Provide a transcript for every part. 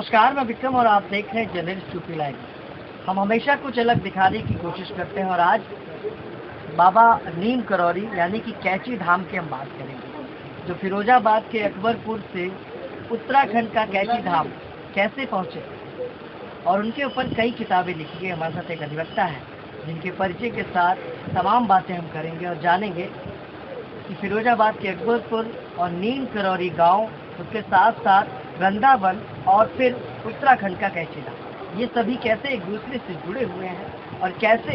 नमस्कार, मैं विक्रम और आप देख रहे हैं जर्नलिस्ट यूपी लाइव। हम हमेशा कुछ अलग दिखाने की कोशिश करते हैं और आज बाबा नीम करौरी यानी कि कैची धाम की हम बात करेंगे, जो फिरोजाबाद के अकबरपुर से उत्तराखंड का कैची धाम कैसे पहुंचे और उनके ऊपर कई किताबें लिखी गई। हमारे साथ एक अधिवक्ता है जिनके परिचय के साथ तमाम बातें हम करेंगे और जानेंगे कि फिरोजाबाद के अकबरपुर और नीम करौरी गाँव, उसके साथ साथ वृंदावन और फिर उत्तराखंड का कैची धाम, ये सभी कैसे एक दूसरे से जुड़े हुए हैं और कैसे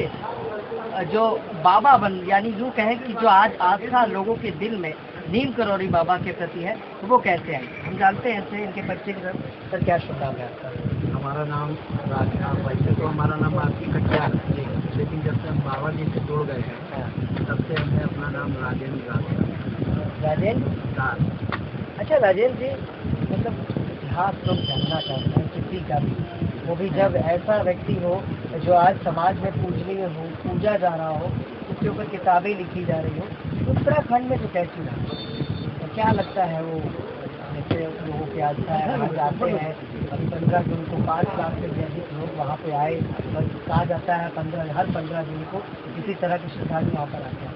जो बाबा बन यानी यूँ कहें कि जो आज आस्था लोगों के दिल में नीम करौरी बाबा के प्रति है तो वो कैसे आई, हम जानते हैं ऐसे इनके परिचय के साथ। सर, क्या शुभ नाम है आपका? हमारा नाम राजनाथ। वैसे तो हमारा नाम आपकी कटियार है, लेकिन जब से हम बाबा जी से जुड़ गए हैं तब से हमने अपना नाम राजेंद्र दास। अच्छा राजेंद्र जी, मतलब इतिहास लोग जानना चाहते हैं किसी का भी, वो भी जब ऐसा व्यक्ति हो जो आज समाज में पूजनीय हो, पूजा जा रहा हो, उसके ऊपर किताबें लिखी जा रही हो। उत्तराखंड में तो कैसी रहा, तो क्या लगता है वो जैसे लोगों की आस्था है, वहाँ जाते हैं और 15 जून को 5 लाख से भी अधिक लोग वहाँ पे आए और कहा जाता है हर 15 जून को किसी तरह के श्रद्धालु वहाँ पर आते हैं।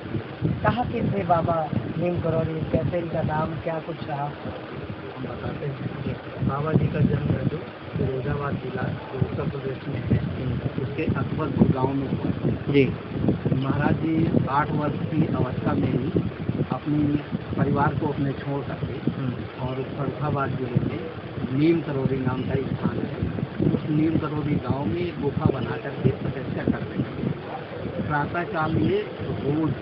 कहाँ के थे बाबा नीम करौरी, कैसे इनका नाम क्या कुछ रहा, हम बताते हैं। बाबा जी का जन्म है जो फिरोजाबाद जिला जो उत्तर प्रदेश में है, उसके अकबरपुर गांव में हुआ जी। महाराज जी 8 वर्ष की अवस्था में ही अपनी परिवार को अपने छोड़ करके और फरुखाबाद जिले में नीम करौरी नाम का स्थान है, उस नीम करौरी गांव में एक गुफा बना करके तपस्या करते हैं। प्रातः काल में रोज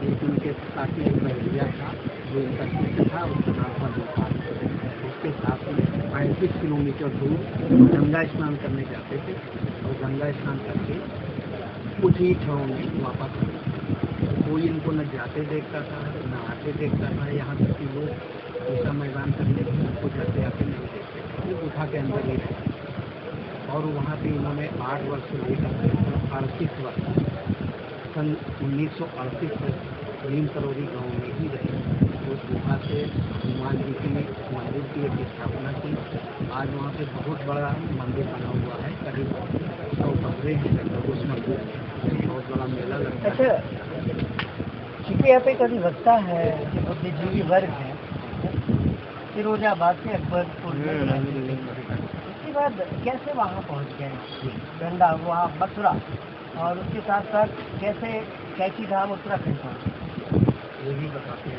एक उनके साथी एक बहरिया था जो इनका शिष्य था, उसका नाम था गोपाल। उसके साथ में 35 किलोमीटर दूर गंगा स्नान करने जाते थे और गंगा स्नान करके कुछ ही क्षणों में वापस आते। कोई इनको न जाते देखता था न आते देखता था, यहाँ तक कि लोग पूजा मैदान करने के उनको जाते आते नहीं देखते थे, वो गुफा के अंदर ही रहते। और वहाँ पे इन्होंने 8 वर्ष से लेकर 38 वर्ष सन 1938 तक नीम करौरी गाँव में ही रहे। उस गुफा से हनुमान जी की मंदिर की एक स्थापना की। आज वहाँ पे बहुत बड़ा मंदिर बना हुआ है, करीब 100 कमरे हैं लगभग उस मंदिर में, बहुत बड़ा मेला लगता है। क्योंकि यहाँ पे एक अधिवक्ता है जो बुद्धिजीवी वर्ग है फिरोजाबाद से अकबरपुर में, उसके बाद कैसे वहाँ पहुँच गए गंगा वहाँ मथुरा, और उसके साथ साथ कैसे कैची धाम उत्तराखंड पहुँचे? ये भी बताते हैं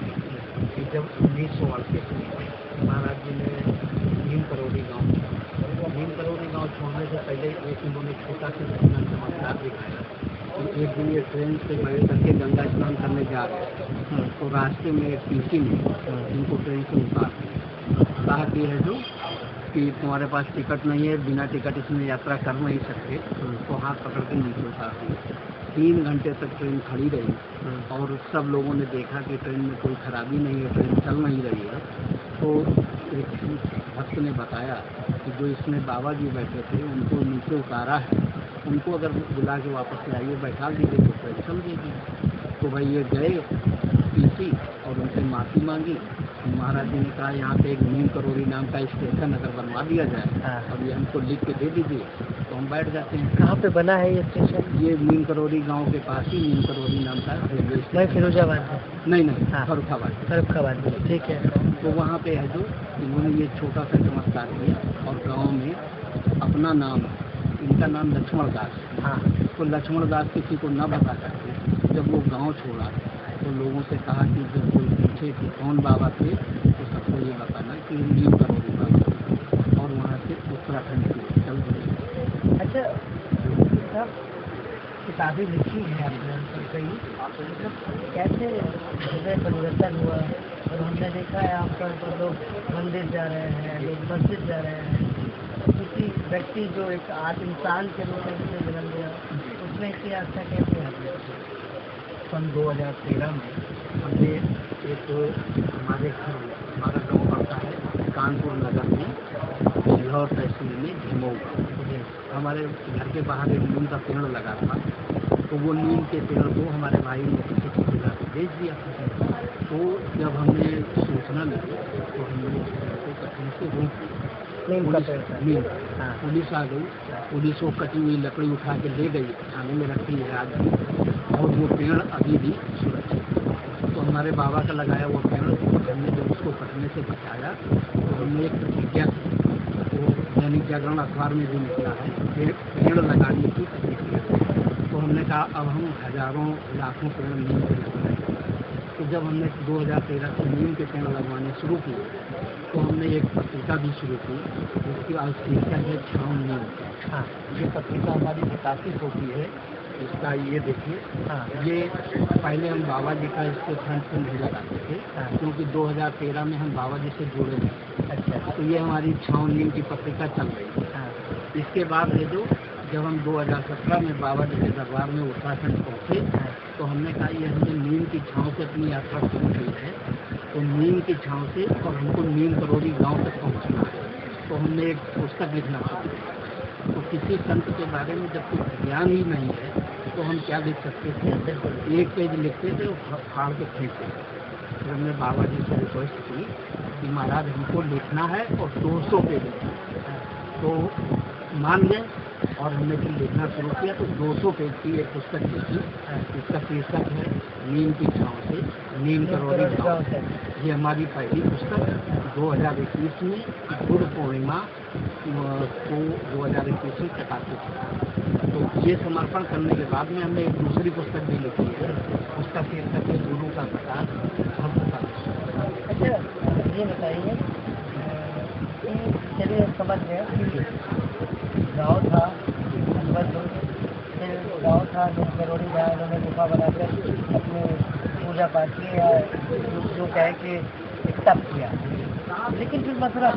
कि जब 1938 में महाराज जी ने नीम करौरी गाँव छोड़ने से पहले एक उन्होंने छोटा सा घटना चमत्कार दिखाया कि एक दिन ये ट्रेन से बैठ करके गंगा स्नान करने जा रहे थे, तो रास्ते में एक टीसी ने इनको ट्रेन से उतार कहा कि है जो कि तुम्हारे पास टिकट नहीं है, बिना टिकट इसमें यात्रा कर नहीं सकते, तो हाथ पकड़ के नीचे उतार दिया। 3 घंटे तक ट्रेन खड़ी रही और सब लोगों ने देखा कि ट्रेन में कोई खराबी नहीं है, ट्रेन चल नहीं रही है। तो एक भक्त ने बताया कि जो इसमें बाबा जी बैठे थे उनको नीचे उतारा है, उनको अगर बुला के वापस लाइए बैठा दीजिए तो ट्रेन चल देगी। तो भाई ये गए टीसी और उनसे माफ़ी मांगी। महाराज जी ने कहा यहाँ पे एक नीम करौरी नाम का स्टेशन अगर बनवा दिया जाए और ये हमको लिख के दे दीजिए तो हम बैठ जाते हैं। कहाँ पे बना है ये स्टेशन? ये नीम करौरी गांव के पास ही नीम करौरी नाम का रेलवे स्टेशन। फिरोजाबाद में नहीं फरुखाबाद में, ठीक है। तो वहाँ पे है जो इन्होंने ये छोटा सा चमत्कार किया और गाँव में अपना नाम, इनका नाम लक्ष्मण दास। हाँ, तो लक्ष्मण दास किसी को न बता सकते। जब वो गांव छोड़ा तो लोगों से कहा कि जब कोई पूछे कि कौन बाबा थे तो सबको ये बताना कि नीम करौरी बाबा, और वहाँ से उत्तराखंड की चल गई। अच्छा, सब किताबें लिखी हैं आपने कई, मतलब कैसे हृदय परिवर्तन हुआ? और हमने देखा है आमतौर पर लोग मंदिर जा रहे हैं, लोग मस्जिद जा रहे हैं, किसी व्यक्ति जो एक इंसान के रूप में जिसे जन्म दिया उसमें इसकी आस्था कैसे है? सन 2013 में हमने एक हमारे घर में, हमारा गाँव पड़ता है कानपुर नगर में सिल्हौर तहसील में झिमऊ, हमारे घर के बाहर एक नीम का पेड़ लगा था, तो वो नीम के पेड़ को हमारे भाई ने किसी को खिला के बेच दिया। तो जब हमने सूचना मिली तो हमने उस पेड़ को कटने से रोक दिया। नीम का पेड़ था। नीम। हाँ। पुलिस आ गई, पुलिस वो कटी हुई लकड़ी उठा के ले गई, थाने में रखी है आज भी, और वो पेड़ अभी भी सुरक्षित है। तो हमारे बाबा का लगाया वो पेड़, हमने जब उसको कटने से बचाया तो हमने एक प्रतिज्ञा की, वो दैनिक जागरण अखबार में भी निकला है, पेड़ लगाने की प्रतिज्ञा। तो हमने कहा अब हम हजारों लाखों पेड़ नीम के लगवाएंगे। तो जब हमने 2013 से नीम के पेड़ लगवाने शुरू किए तो हमने एक पत्रिका भी शुरू की, जिसकी आज शीर्षक है छाँव नीम। हाँ, ये पत्रिका हमारी प्रकाशित होती है, इसका ये देखिए। हाँ, ये पहले हम बाबा जी का इसके फ्रंट पे नहीं लगाते थे। हाँ, क्योंकि 2013 में हम बाबा जी से जुड़े थे। अच्छा, तो ये हमारी छाँव नीम की पत्रिका चल रही है। हाँ, इसके बाद ये जो जब हम 2017 में बाबा जी के दरबार में उत्तराखंड पहुँचे, तो हमने कहा ये हमने नीम की छाँव से अपनी यात्रा शुरू की है, तो नीम की छाँव से और हमको नीम करौरी गांव तक पहुंचना है, तो हमने एक पुस्तक लिखना शुरू किया। तो किसी संत के बारे में जब कुछ ज्ञान ही नहीं है तो हम क्या लिख सकते थे, एक पेज लिखते थे और फाड़ के फेंकते थे। फिर हमने बाबा जी से रिक्वेस्ट की कि महाराज हमको लिखना है और 200 पेज लिखना है, तो मान गए और हमने फिर लिखना शुरू किया। तो 200 पेज की एक पुस्तक लिखी, इसका शीर्षक है नीम की छाँव से नीम करौरी गाँव। ये हमारी पहली पुस्तक 2021 में गुरु पूर्णिमा को 2021 में प्रकाशित हुआ। तो ये समर्पण करने के बाद में हमने एक दूसरी पुस्तक भी लिखी है, उसका शीर्षक है गुरु का प्रकाश भक्त का। अच्छा, ये बताइए, चलिए समझ गए कि गाँव था, फिर गाँव था जो करोड़ी था, उन्होंने गुफा बनाकर अपने पूजा पाठ किया, जो कहे कि एक तप किया, लेकिन फिर मथुरा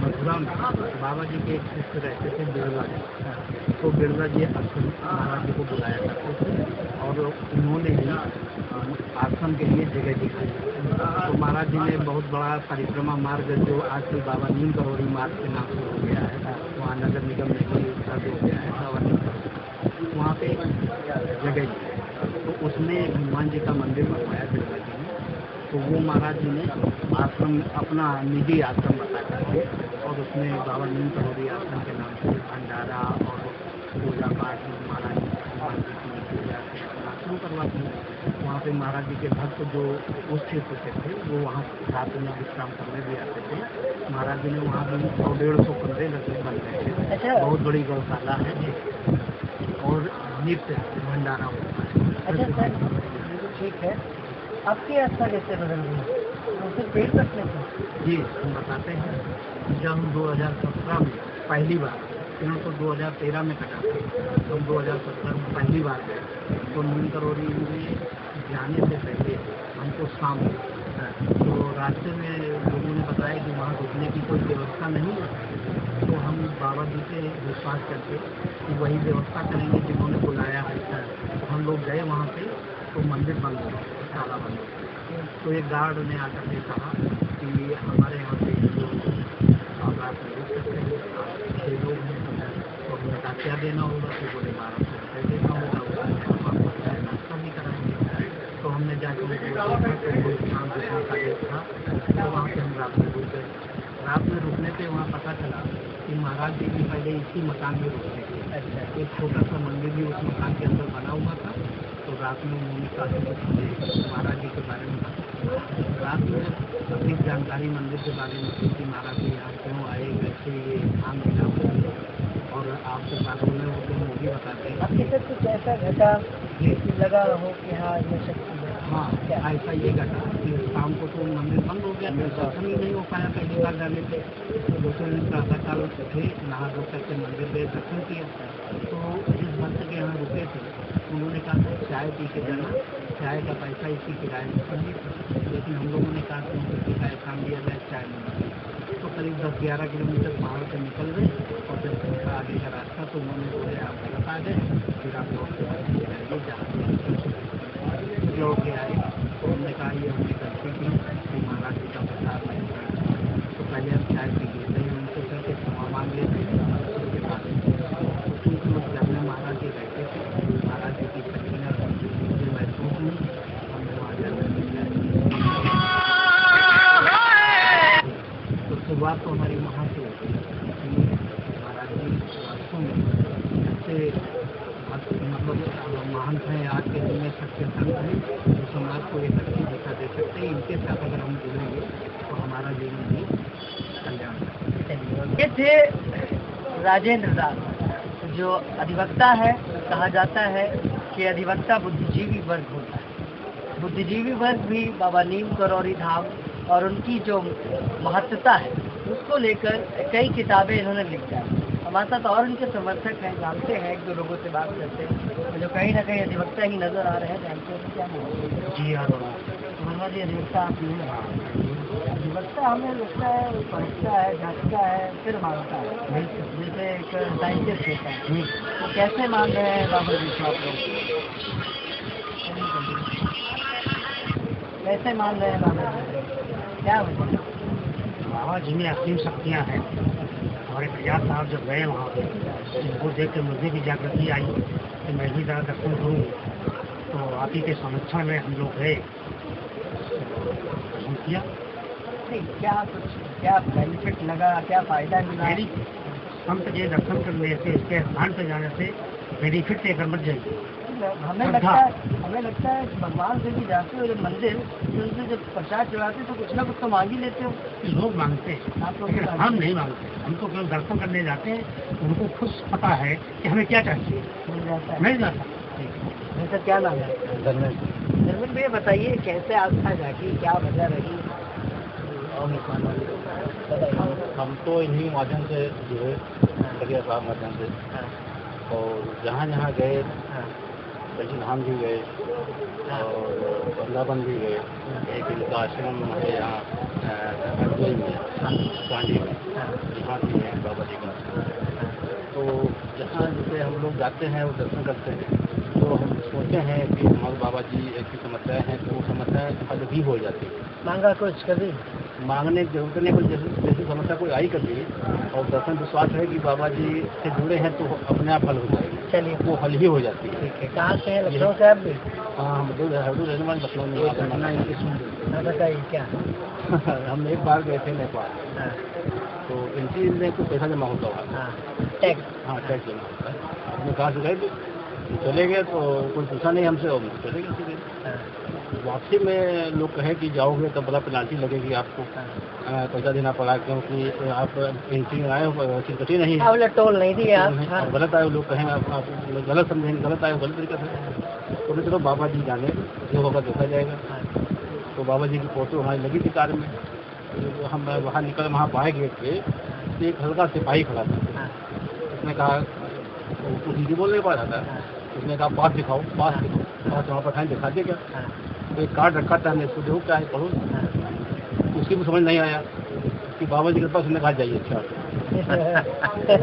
मथुरा में बाबा जी के एक शिष्य रहते थे बिरला जी, तो बिरला जी अक्सर महाराज जी को बुलाया करते थे और उन्होंने ही आश्रम के लिए जगह दिखाई। तो महाराज जी ने बहुत बड़ा परिक्रमा मार्ग जो आज के बाबा नीम करौरी मार्ग के नाम से हो गया है, वहाँ नगर निगम ने भी दर्ज हो गया है बाबा नीम करौरी, वहाँ पे जगह दी। तो उसमें हनुमान जी का मंदिर बनवाया बिरला जी ने। तो वो महाराज जी ने आश्रम अपना निजी आश्रम बता करके और उसमें बाबा नीम करौरी आश्रम के नाम से भंडारा और पूजा पाठ महाराज हनुमान जी की पूजा अपना शुरू करवाती है। वहाँ पे महाराज जी के भक्त जो उस क्षेत्र से थे वो वहाँ रात में विश्राम करने भी आते थे। महाराज जी ने वहाँ भी 100-150 कमरे लगे बन गए थे, बहुत बड़ी गौशाला है और नित्य भंडारा होता है। अच्छा सर, ठीक है, आपकी आस्था कैसे बदल गई? उसे पेड़ कटने से? जी, हम बताते हैं। जब हम 2017 में पहली बार, पेड़ तो 2013 में कटा था, तो हम 2017 में पहली बार गए, तो नीम करौरी में जाने से पहले हमको शाम तो रास्ते में लोगों ने बताया कि वहाँ रुकने की कोई व्यवस्था नहीं है। तो हम बाबा जी से विश्वास करके कि वही व्यवस्था करेंगे जिन्होंने बुलाया है। तो हम लोग गए वहाँ पे, तो मंदिर बंद हो गया, ताला बंद हो गया। तो एक गार्ड ने आकर के कहा कि हमारे यहाँ पे जो रात में रुक सकते हैं, आप 6 लोग हैं। तो हमने कहा क्या देना होगा? तो बोले 1200 रुपये देना होगा, उसमें हम आपको चाय नाश्ता भी कराएंगे। तो हमने जाकर वो शाम को का डेट था, तो वहाँ पे हम रात में रुक गए। रात में रुकने पे वहाँ पता चला कि महाराज जी भी पहले इसी मकान में रुकते थे। एक छोटा सा मंदिर भी उस मकान के अंदर बना हुआ था। तो रात में उन्होंने काफ़ी कुछ महाराज जी के बारे में रात में अधिक जानकारी मंदिर के बारे में थी कि महाराज जी यहाँ क्यों आए, कैसे ये काम मिला और आपके बारे में वो भी बताते हैं। आपके साथ कुछ ऐसा घटा लगा हो कि हाँ ये शक्ति है? हाँ, ऐसा ये घटा कि शाम को तो मंदिर बंद हो गया, दर्शन ही नहीं हो पाया पहली बार जाने पे। दूसरे दिन प्रातःकाल उठे, नहा धो करके मंदिर गए, दर्शन किया। तो जिस भक्त के यहाँ रुके थे उन्होंने कहा चाय पी के जाना, चाय का पैसा इसी किराए में चाहिए। लेकिन हम लोगों ने कहा क्योंकि किराया काम दिया जाए, चाय नहीं। तो करीब 10-11 किलोमीटर पहाड़ से निकल गए और जब उनका आगे का रास्ता तो उन्होंने बोले आप गलत आ गए, फिर आप लौट के जाइए जहाँ लौट के आए। तो हमने कहा ये हमने गलती की कि महाराज जी का प्रसाद नहीं करना। तो पहले हम चाय पी लेते हैं, उनसे करके क्षमा मांग लेते हैं, उसके बाद कुछ लोग घर में महाराज जी रहते थे, महाराज जी की शक्तियाँ मुझे महसूस हुई, हमने वहाँ जाकर हमारी वहाँ से होती है कि महाराज जी वास्तव में ऐसे मतलब महंत हैं, आज के दिन में सत्य संत हैं, जो समाज को एक अच्छी दिशा दे सकते हैं। इनके साथ अगर हम जुड़ेंगे तो हमारा जीवन भी कल्याण। ये थे राजेंद्र दास, जो अधिवक्ता है। कहा जाता है कि अधिवक्ता बुद्धिजीवी वर्ग होता है। बुद्धिजीवी वर्ग भी बाबा नीम करौरी धाम और उनकी जो महत्ता है उसको लेकर कई किताबें इन्होंने लिखी है। हमारे साथ और उनके समर्थक हैं, जानते हैं, एक दो लोगों से बात करते हैं जो कहीं ना कहीं अधिवक्ता ही नजर आ रहे हैं। जानते हैं क्या नाम? जी हाँ वर्मा जी अधिवक्ता आप ही हैं। अधिवक्ता हमें लगता है पढ़ता है, जांचता है, फिर मानता है, जैसे एक साइंटिस्ट होता है। तो कैसे मान रहे हैं बाबा जी को आप लोग? कैसे मान रहे हैं बाबा जी? क्या वजह? बाबा जी में असीम शक्तियाँ हैं। हमारे प्रयास साहब जब गए वहाँ पे, उनको देख के मुझे भी जागृति आई कि मैं भी ज़रा दर्शन करूँ। तो आप ही के संरक्षण में हम लोग गए, दर्शन किया। क्या बेनिफिट लगा, क्या फायदा मिला? संत के दर्शन करने से, इसके स्थान पर जाने से बेनिफिट लेकर मत जाइए। हमें लगता है कि भगवान से भी जाते हो जब मंदिर, तो उनसे जब प्रसाद चढ़ाते तो कुछ ना कुछ तो मांग ही लेते हो। लोग मांगते हैं, लेकिन हम नहीं मांगते। हम तो केवल दर्शन करने जाते हैं, उनको खुद पता है कि हमें क्या चाहिए, मिल जाता। सर क्या नाम है? धर्मेंद्र भैया बताइए, कैसे आस्था जागी, क्या वजह रही? हम तो इन्हीं माध्यम से जुड़े, बढ़िया साहब माध्यम से, और जहाँ जहाँ गए, कैची धाम भी गए और वृंदावन भी गए। एक इनका आश्रम है यहाँ अजमेर में, कांडी में, यहाँ भी है बाबा जी का। तो जहाँ जैसे हम लोग जाते हैं और दर्शन करते हैं, तो हम सोचते हैं कि हमारे बाबा जी ऐसी समस्याएं हैं, तो वो समस्याएं हल भी हो जाती है। मांगा कुछ कभी? मांगने की जरूरत नहीं, पर जैसी समस्या कोई आई कभी, और दर्शन विश्वास है कि बाबा जी से जुड़े हैं तो अपने आप हल हो जाएगी। चलिए, वो हल ही हो जाती है। ठीक है। कहाँ से है? लखनऊ से आप भी? हाँ, हम हरदू रहने वाले लखनऊ में। बताइए क्या? हम एक बार गए थे नेपाल, तो इनकी में कुछ पैसा जमा होता हुआ, टैक्स। हाँ टैक्स जमा होता है। अपने कहाँ से गए थे, चले गए तो कोई पूछा नहीं हमसे, और चले गए सीधे। वापसी में लोग कहे कि जाओगे तो बड़ा पेनाल्टी लगेगी आपको, पैसा देना पड़ा, क्योंकि आप एंट्री आए हो, टिकट नहीं है, टोल नहीं दिया, गलत आए। लोग कहें आप गलत समझेंगे, गलत आए गलत तरीके से। तो चलो बाबा जी जाने, जो होगा देखा जाएगा। तो बाबा जी की फोटो हमारी लगी थी कार में। तो हम वहाँ निकल, वहाँ बाएं गेट पे एक हल्का सिपाही खड़ा था। उसने कहा, कुछ हिंदी बोल नहीं पा रहा था, उसने कहा पास दिखाओ, पास वहाँ पर दिखा दे क्या? तो एक कार्ड रखा था, हमने इसको देखो क्या है, पढ़ो। उसकी भी समझ नहीं आया कि बाबा जी के पास, उसने कहा जाइए। अच्छा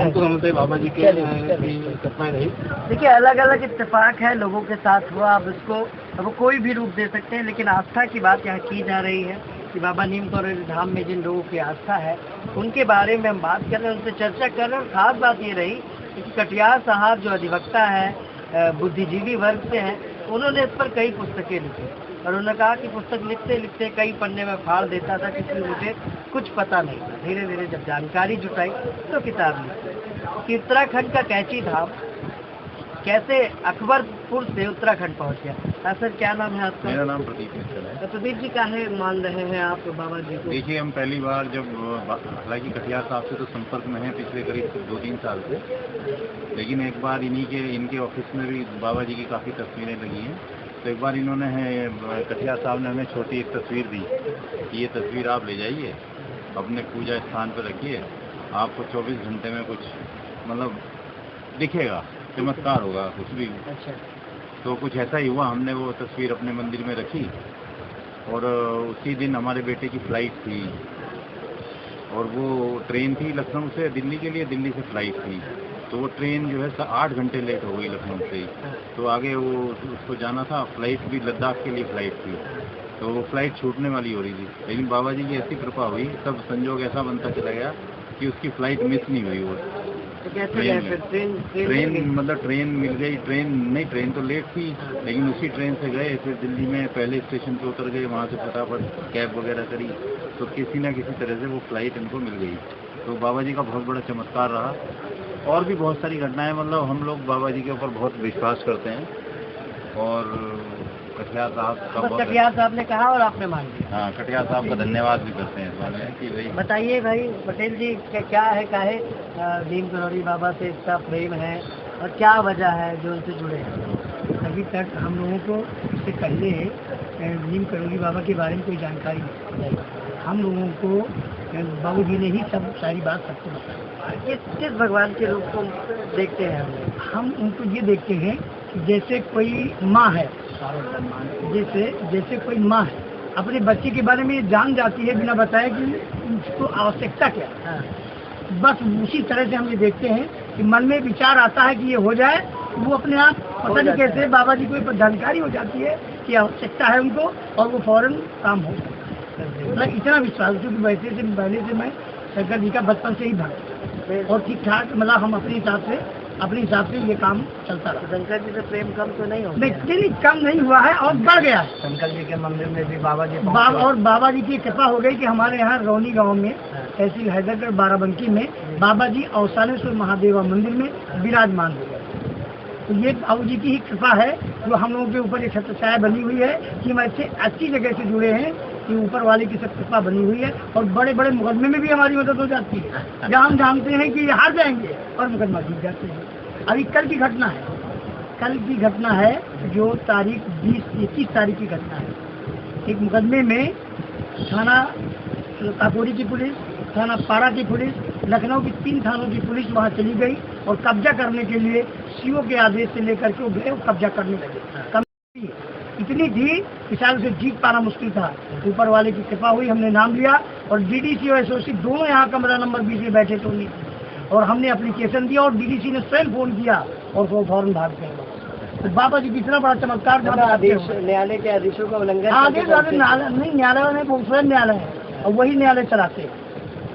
हम तो समझते बाबा जी के कृपा रही। देखिए, अलग अलग इत्तेफाक है लोगों के साथ हुआ। अब इसको अब कोई भी रूप दे सकते हैं, लेकिन आस्था की बात यहाँ की जा रही है कि बाबा नीम करौरी धाम में जिन लोगों की आस्था है उनके बारे में हम बात कर रहे हैं, उनसे चर्चा कर रहे हैं। और खास बात ये रही कि कटियार साहब जो अधिवक्ता है, बुद्धिजीवी वर्ग से हैं, उन्होंने इस पर कई पुस्तकें लिखी और उन्होंने कहा कि पुस्तक लिखते लिखते कई पन्ने में फाड़ देता था, क्योंकि मुझे कुछ पता नहीं था। धीरे धीरे जब जानकारी जुटाई तो किताब लिखी कि उत्तराखंड का कैची धाम कैसे अकबरपुर से उत्तराखंड पहुंच गया। सर क्या नाम है आपका? मेरा नाम प्रदीप मित्तल है। तो प्रदीप जी काहे मान रहे हैं आप बाबा जी को? देखिए, हम पहली बार जब, हालांकि कटियार साहब से तो संपर्क में है पिछले करीब 2-3 साल से, लेकिन एक बार इनके ऑफिस में भी बाबा जी की काफ़ी तस्वीरें लगी हैं। तो एक बार इन्होंने कटियार साहब ने हमें छोटी एक तस्वीर दी कि ये तस्वीर आप ले जाइए, अपने पूजा स्थान पर रखिए, आपको 24 घंटे में कुछ मतलब दिखेगा, चमत्कार होगा कुछ भी। अच्छा। तो कुछ ऐसा ही हुआ। हमने वो तस्वीर अपने मंदिर में रखी और उसी दिन हमारे बेटे की फ़्लाइट थी और वो ट्रेन थी लखनऊ से दिल्ली के लिए, दिल्ली से फ़्लाइट थी। तो वो ट्रेन जो है 8 घंटे लेट हो गई लखनऊ से ही। तो आगे वो उसको जाना था, फ़्लाइट भी लद्दाख के लिए फ़्लाइट थी, तो वो फ़्लाइट छूटने वाली हो रही थी। लेकिन बाबा जी की ऐसी कृपा हुई, तब संजोग ऐसा बनता चला गया कि उसकी फ़्लाइट मिस नहीं हुई। वो तो कैसे गए फिर? ट्रेन मतलब ट्रेन मिल गई, ट्रेन तो लेट थी, लेकिन उसी ट्रेन से गए। फिर दिल्ली में पहले स्टेशन पे उतर गए, वहाँ से फटाफट कैब वगैरह करी, तो किसी न किसी तरह से वो फ्लाइट इनको मिल गई। तो बाबा जी का बहुत बड़ा चमत्कार रहा। और भी बहुत सारी घटनाएं, मतलब हम लोग बाबा जी के ऊपर बहुत विश्वास करते हैं। और कटियार साहब का बहुत, कटियार साहब ने कहा और आपने मान लिया। हाँ, कटियार साहब का धन्यवाद भी करते हैं इस बारे में कि भाई। बताइए भाई पटेल जी, क्या है काहे नीम करौरी बाबा से इसका प्रेम है और क्या वजह है जो उनसे जुड़े हैं? अभी तक हम लोगों को इससे पहले नीम करौरी बाबा के बारे में कोई जानकारी नहीं। हम लोगों को बाबू जी ने ही सब सारी बात सबको बताई। किस भगवान के रूप को देखते हैं हम उनको ये देखते हैं कि जैसे कोई माँ है, जैसे कोई माँ है अपने बच्चे के बारे में जान जाती है बिना बताए कि उसको आवश्यकता क्या है। बस उसी तरह से हम ये देखते हैं कि मन में विचार आता है कि ये हो जाए, वो अपने आप पता नहीं कैसे बाबा जी को जानकारी हो जाती है कि आवश्यकता है उनको, और वो फौरन काम हो जाता है। मतलब इतना विश्वास, क्योंकि वैसे से पहले से मैं शंकर जी का बचपन से ही भक्त, और ठीक ठाक मतलब हम अपने हिसाब से ये काम चलता रहा। शंकर जी से प्रेम कम तो नहीं हो? नहीं, कम नहीं हुआ है और बढ़ गया है। शंकर जी के मंदिर में भी बाबा जी और बाबा जी की कृपा हो गई कि हमारे यहाँ रौनी गांव में तहसील हैदरगढ़ बाराबंकी में बाबा जी औसानेश्वर महादेवा मंदिर में विराजमान हो गए। तो ये बाबू जी की ही कृपा है जो हम लोगों के ऊपर एक छत्र छाया बनी हुई है कि हम अच्छी जगह से जुड़े हैं, कि ऊपर वाले की सब कृपा बनी हुई है। और बड़े बड़े मुकदमे में भी हमारी मदद हो जाती है, जहाँ हम जानते हैं कि हार जाएंगे और मुकदमा जीत जाते हैं। अभी कल की घटना है जो तारीख 21 तारीख की घटना है। एक मुकदमे में थाना काकोरी की पुलिस, थाना पारा की पुलिस, लखनऊ की 3 थानों की पुलिस वहाँ चली गई और कब्जा करने के लिए सीओ के आदेश से लेकर के वो गए और कब्जा करने लगे। इतनी थी कि शायद उसे जीत पाना मुश्किल था। ऊपर वाले की कृपा हुई, हमने नाम लिया और डीडीसी और एसओसी दोनों यहाँ कमरा नंबर 20 में बैठे तो नहीं, और हमने एप्लीकेशन दिया और डीडीसी ने स्वयं फोन किया और वो फौरन भाग गए। तो बाबा जी कितना बड़ा चमत्कार। न्यायालय के आदेशों का उल्लंघन न्यायालय नहीं, वो स्वयं न्यायालय है और वही न्यायालय चलाते हैं।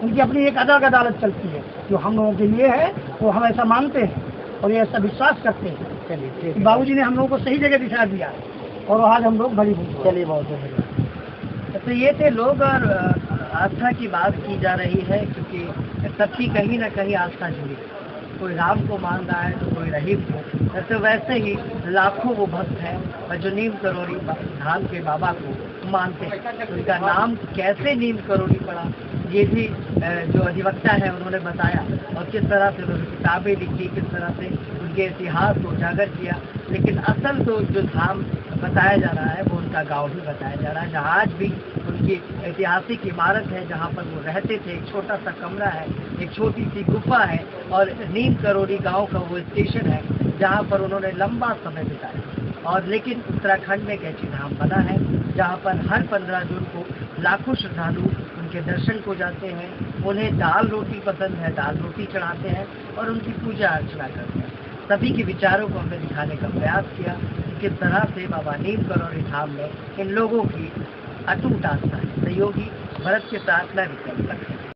उनकी अपनी एक अलग अदालत चलती है जो हम लोगों के लिए है, वो हम ऐसा मानते हैं और ये ऐसा विश्वास करते हैं। चलिए, बाबू जी ने हम लोगों को सही जगह दिखा दिया और आज हम लोग बड़ी खुश। चलिए, बहुत बढ़िया। तो ये थे लोग, और आस्था की बात की जा रही है क्योंकि सबकी कहीं ना कहीं आस्था जुड़ी, कोई राम को मान रहा है तो कोई रहीम को। तो वैसे ही लाखों वो भक्त हैं और जो नीम करौरी धाम के बाबा को मानते हैं। उनका नाम कैसे नीम करौरी पड़ा, ये भी जो अधिवक्ता है उन्होंने बताया, और किस तरह से उन्होंने किताबें लिखी, किस तरह से उनके इतिहास को उजागर किया। लेकिन असल तो जो धाम बताया जा रहा है वो उनका गांव भी बताया जा रहा है, जहाँ आज भी उनकी ऐतिहासिक इमारत है जहाँ पर वो रहते थे। एक छोटा सा कमरा है, एक छोटी सी गुफा है, और नीम करौरी गांव का वो स्टेशन है जहाँ पर उन्होंने लंबा समय बिताया। और लेकिन उत्तराखंड में कैची धाम बना है जहाँ पर हर 15 जून को लाखों श्रद्धालु उनके दर्शन को जाते हैं। उन्हें दाल रोटी पसंद है, दाल रोटी चढ़ाते हैं और उनकी पूजा अर्चना करते हैं। सभी के विचारों को हमने दिखाने का प्रयास किया कि किस तरह से बाबा नीम करौरी धाम में इन लोगों की अटूट आस्था है। सहयोगी भरत के साथ मैं विक्रम।